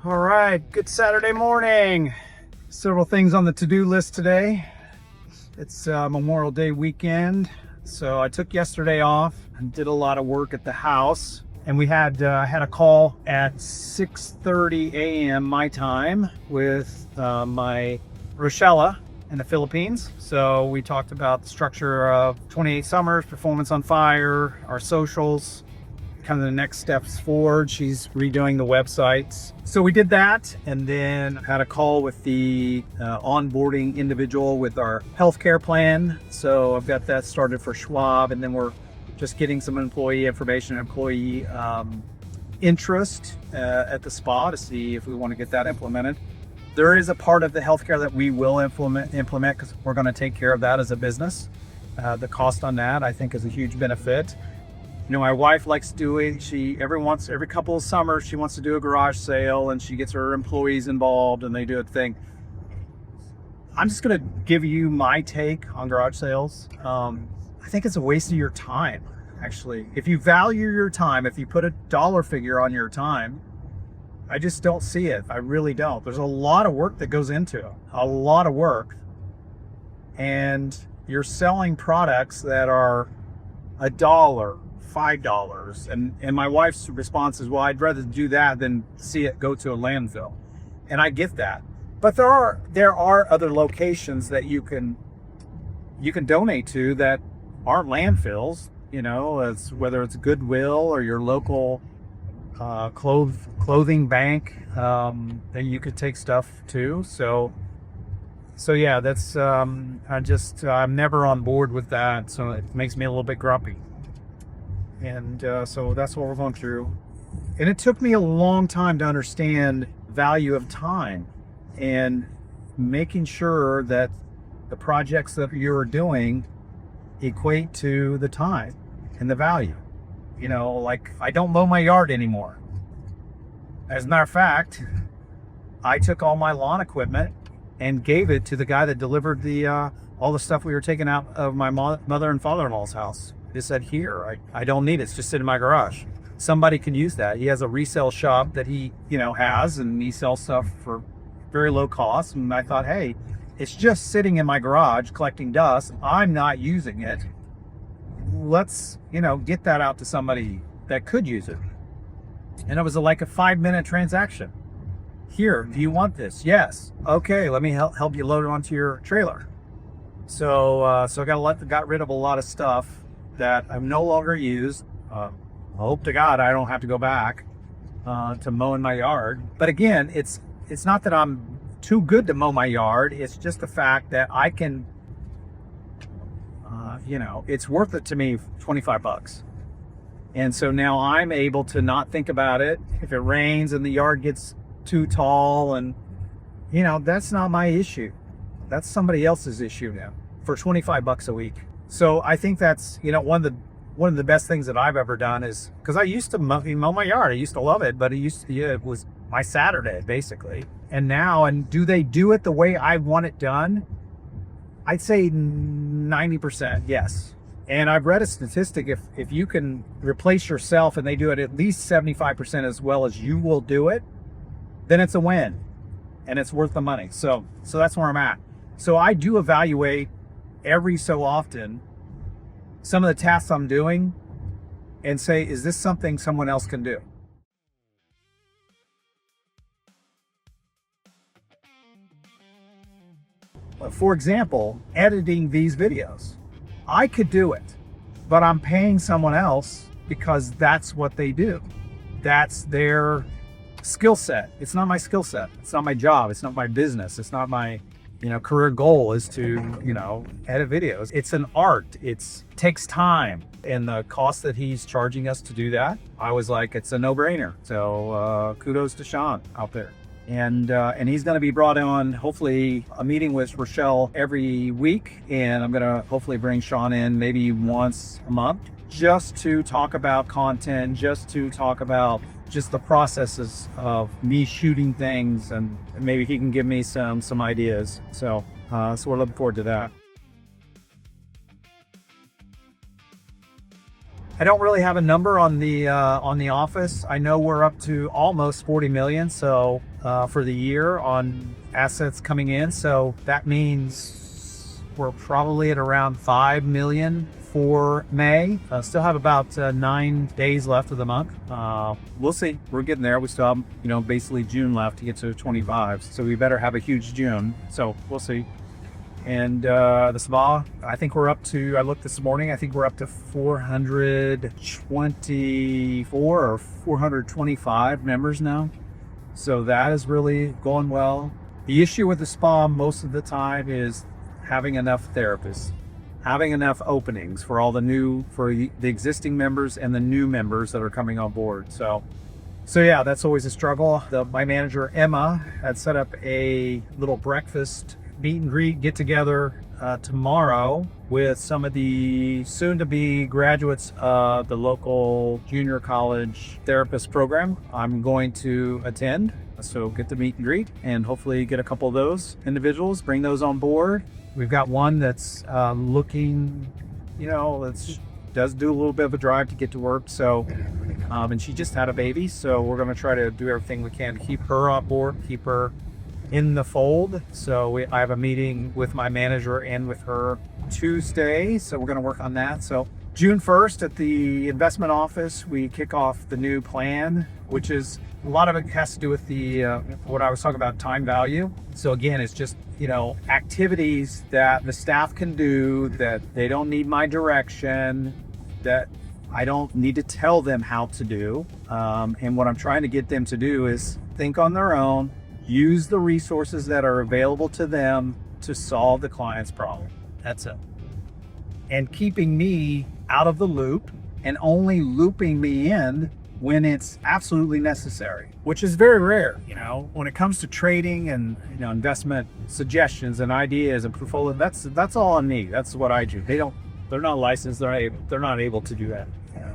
All right, good Saturday morning. Several things on the to-do list today. It's Memorial Day weekend, so I took yesterday off and did a lot of work at the house. And we had a call at 6:30 a.m. my time with my Rochella in the Philippines. So we talked about the structure of 28 Summers, Performance on Fire, our socials, kind of the next steps forward. She's redoing the websites. So we did that, and then had a call with the onboarding individual with our healthcare plan. So I've got that started for Schwab, and then we're just getting some employee information, employee interest at the spa to see if we want to get that implemented. There is a part of the healthcare that we will implement because we're going to take care of that as a business. The cost on that, I think, is a huge benefit. You know, my wife likes doing, every couple of summers, she wants to do a garage sale, and she gets her employees involved and they do a thing. I'm just going to give you my take on garage sales. I think it's a waste of your time, actually. If you value your time, if you put a dollar figure on your time, I just don't see it. I really don't. There's a lot of work that goes into it, a lot of work. And you're selling products that are $1, $5, and my wife's response is, well, I'd rather do that than see it go to a landfill. And I get that, but there are other locations that you can donate to that aren't landfills. You know, as whether it's Goodwill or your local clothing bank, that you could take stuff to. So yeah, that's I'm never on board with that. So it makes me a little bit grumpy. And so that's what we're going through. And it took me a long time to understand value of time and making sure that the projects that you're doing equate to the time and the value. You know, like, I don't mow my yard anymore. As a matter of fact, I took all my lawn equipment and gave it to the guy that delivered the all the stuff we were taking out of my mother and father-in-law's house. He said, here, I don't need it. It's just sitting in my garage. Somebody can use that. He has a resale shop that he, has, and he sells stuff for very low cost. And I thought, hey, it's just sitting in my garage collecting dust. I'm not using it. Let's, get that out to somebody that could use it. And it was like a 5-minute transaction. Here, do you want this? Yes. Okay, let me help you load it onto your trailer. So I got rid of a lot of stuff that I've no longer used. I hope to God I don't have to go back to mowing my yard. But again, it's not that I'm too good to mow my yard. It's just the fact that I can, it's worth it to me, $25. And so now I'm able to not think about it. If it rains and the yard gets too tall, and that's not my issue. That's somebody else's issue now for $25 a week. So I think that's, one of the best things that I've ever done is, because I used to mow my yard. I used to love it, but it was my Saturday basically. And now, and do they do it the way I want it done? I'd say 90% yes. And I've read a statistic, if you can replace yourself and they do it at least 75% as well as you will do it, then it's a win and it's worth the money. So that's where I'm at. So I do evaluate every so often some of the tasks I'm doing and say, is this something someone else can do? For example, editing these videos. I could do it, but I'm paying someone else because that's what they do. That's their skill set. It's not my skill set. It's not my job. It's not my business. It's not my career goal is to, edit videos. It's an art. It takes time. And the cost that he's charging us to do that, I was like, it's a no-brainer. So kudos to Sean out there. And he's going to be brought on, hopefully, a meeting with Rochelle every week. And I'm going to hopefully bring Sean in maybe once a month just to talk about content, just to talk about just the processes of me shooting things, and maybe he can give me some ideas. So we're looking forward to that. I don't really have a number on the office. I know we're up to almost 40 million. So for the year on assets coming in. So that means we're probably at around 5 million for May. Still have about 9 days left of the month. We'll see. We're getting there. We still have, basically June left to get to 25. So we better have a huge June. So we'll see. And the spa, I think we're up to, I looked this morning, I think we're up to 424 or 425 members now. So that is really going well. The issue with the spa most of the time is having enough therapists, having enough openings for all for the existing members and the new members that are coming on board. So yeah, that's always a struggle. My manager, Emma, had set up a little breakfast meet and greet get together tomorrow with some of the soon-to-be graduates of the local junior college therapist program. I'm going to attend, so get to meet and greet and hopefully get a couple of those individuals, bring those on board. We've got one that's looking, does do a little bit of a drive to get to work. So, and she just had a baby, so we're going to try to do everything we can to keep her on board, keep her in the fold. So I have a meeting with my manager and with her Tuesday, so we're going to work on that. So June 1st at the investment office, we kick off the new plan, which is a lot of it has to do with the what I was talking about, time value. So again, it's just activities that the staff can do, that they don't need my direction, that I don't need to tell them how to do. And what I'm trying to get them to do is think on their own, use the resources that are available to them to solve the client's problem. That's it. And keeping me out of the loop and only looping me in when it's absolutely necessary, which is very rare. When it comes to trading and investment suggestions and ideas and portfolio, that's all on me. That's what I do. They're not licensed. They're not able to do that.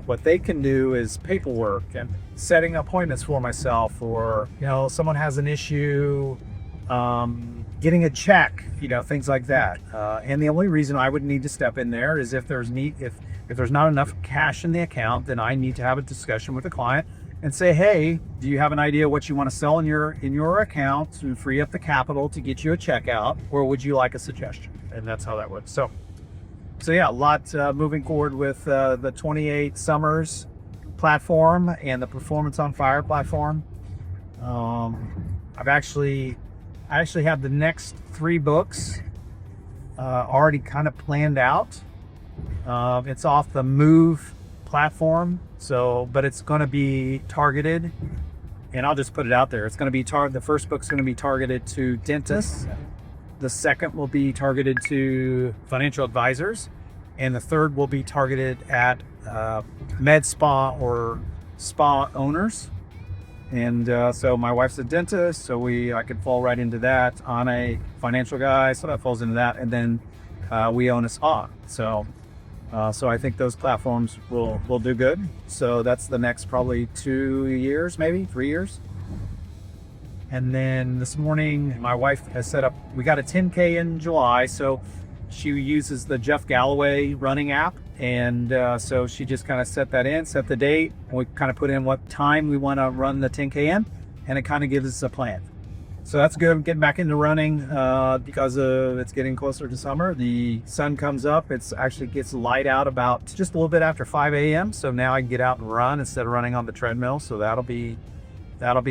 What they can do is paperwork and setting appointments for myself, or someone has an issue, getting a check, things like that. And the only reason I would need to step in there is if there's not enough cash in the account, then I need to have a discussion with the client and say, hey, do you have an idea what you want to sell in your account to free up the capital to get you a check out, or would you like a suggestion? And that's how that works. So yeah, a lot moving forward with the 28 Summers platform and the Performance on Fire platform. I actually have the next 3 books already kind of planned out. It's off the Move platform, but it's going to be targeted, and I'll just put it out there. It's going to be the first book's going to be targeted to dentists. The second will be targeted to financial advisors, and the third will be targeted at med spa or spa owners. And so my wife's a dentist, so I could fall right into that. On a financial guy, so that falls into that. And then we own a spa. So I think those platforms will do good. So that's the next probably 2 years, maybe 3 years. And then this morning, my wife has set up, we got a 10K in July. So she uses the Jeff Galloway running app. And so she just kind of set the date. We kind of put in what time we want to run the 10K in, and it kind of gives us a plan. So that's good. Getting back into running because it's getting closer to summer. The sun comes up. It actually gets light out about just a little bit after 5 a.m. So now I can get out and run instead of running on the treadmill. So that'll be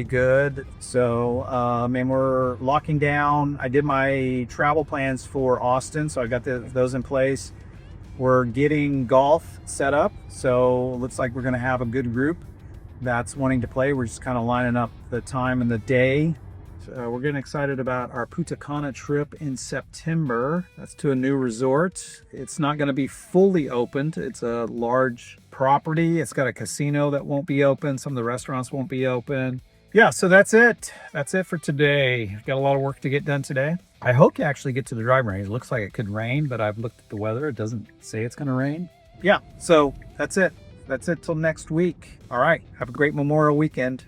good. So, and we're locking down. I did my travel plans for Austin, so I got those in place. We're getting golf set up, so it looks like we're going to have a good group that's wanting to play. We're just kind of lining up the time and the day. So we're getting excited about our Punta Cana trip in September. That's to a new resort. It's not going to be fully opened. It's a large property. It's got a casino that won't be open. Some of the restaurants won't be open. Yeah, so that's it. That's it for today. Got a lot of work to get done today. I hope to actually get to the driving range. It looks like it could rain, but I've looked at the weather. It doesn't say it's going to rain. Yeah, so that's it. That's it till next week. All right. Have a great Memorial weekend.